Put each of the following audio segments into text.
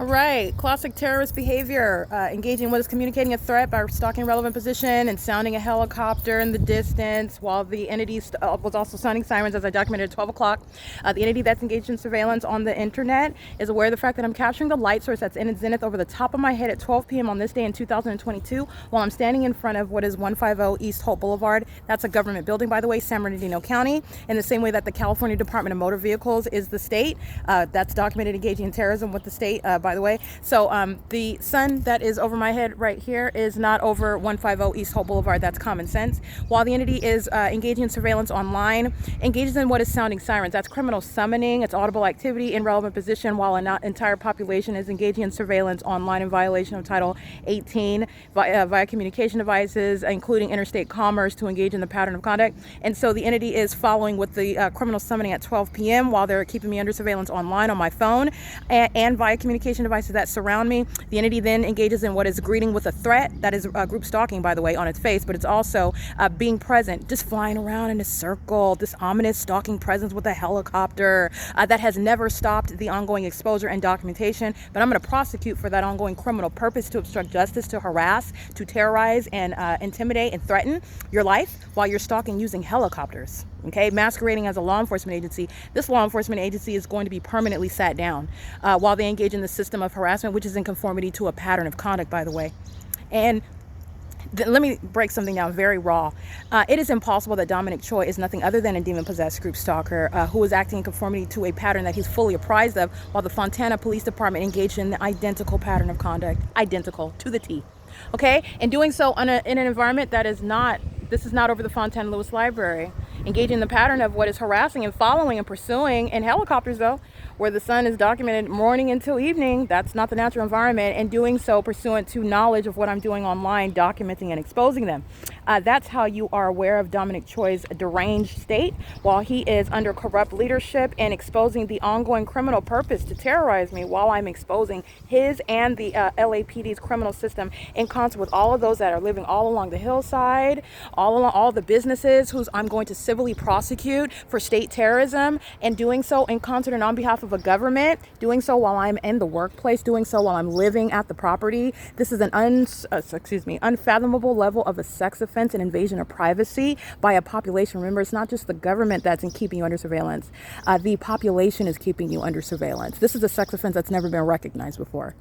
All right, classic terrorist behavior, engaging what is communicating a threat by stalking relevant position and sounding a helicopter in the distance while the entity was also sounding sirens, as I documented at 12 o'clock. The entity that's engaged in surveillance on the internet is aware of the fact that I'm capturing the light source that's in its zenith over the top of my head at 12 p.m. on this day in 2022 while I'm standing in front of what is 150 East Hope Boulevard. That's a government building, by the way, San Bernardino County, in the same way that the California Department of Motor Vehicles is the state. That's documented engaging in terrorism with the state, by the way. So the sun that is over my head right here is not over 150 East Hope Boulevard. That's common sense. While the entity is engaging in surveillance online, engages in what is sounding sirens. That's criminal summoning. It's audible activity in relevant position while an entire population is engaging in surveillance online in violation of Title 18 via communication devices, including interstate commerce, to engage in the pattern of conduct. And so the entity is following with the criminal summoning at 12 p.m. while they're keeping me under surveillance online on my phone and via communication devices that surround me. The entity then engages in what is greeting with a threat. That is group stalking, by the way, on its face, but it's also being present, just flying around in a circle, this ominous stalking presence with a helicopter that has never stopped the ongoing exposure and documentation. But I'm going to prosecute for that ongoing criminal purpose to obstruct justice, to harass, to terrorize, and intimidate and threaten your life while you're stalking using helicopters. Okay, masquerading as a law enforcement agency. This law enforcement agency is going to be permanently sat down while they engage in the system of harassment, which is in conformity to a pattern of conduct, by the way. And let me break something down very raw. It is impossible that Dominic Choi is nothing other than a demon-possessed group stalker who is acting in conformity to a pattern that he's fully apprised of, while the Fontana Police Department engaged in the identical pattern of conduct, identical to the T. Okay, and doing so in an environment that is not, this is not over the Fontana Lewis Library, engaging in the pattern of what is harassing and following and pursuing in helicopters, though, where the sun is documented morning until evening. That's not the natural environment, and doing so pursuant to knowledge of what I'm doing online, documenting and exposing them. That's how you are aware of Dominic Choi's deranged state while he is under corrupt leadership and exposing the ongoing criminal purpose to terrorize me while I'm exposing his and the LAPD's criminal system in concert with all of those that are living all along the hillside, all along all the businesses whose I'm going to civilly prosecute for state terrorism, and doing so in concert and on behalf of a government, doing so while I'm in the workplace, doing so while I'm living at the property. This is an unfathomable level of a sex offense and invasion of privacy by a population. Remember, it's not just the government that's keeping you under surveillance. The population is keeping you under surveillance. This is a sex offense that's never been recognized before.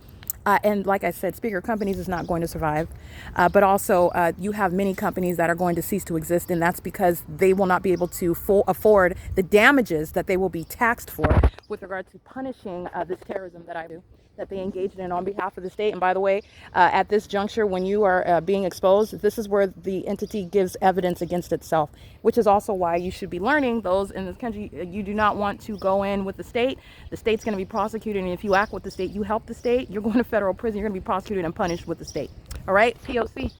And like I said, speaker companies is not going to survive, but also you have many companies that are going to cease to exist, and that's because they will not be able to afford the damages that they will be taxed for with regard to punishing this terrorism that I do, that they engaged in on behalf of the state. And by the way, at this juncture, when you are being exposed, this is where the entity gives evidence against itself, which is also why you should be learning those in this country. You do not want to go in with the state. The state's going to be prosecuted, and if you act with the state, you help the state, you're going to federal prison, you're going to be prosecuted and punished with the state. All right, P.O.C.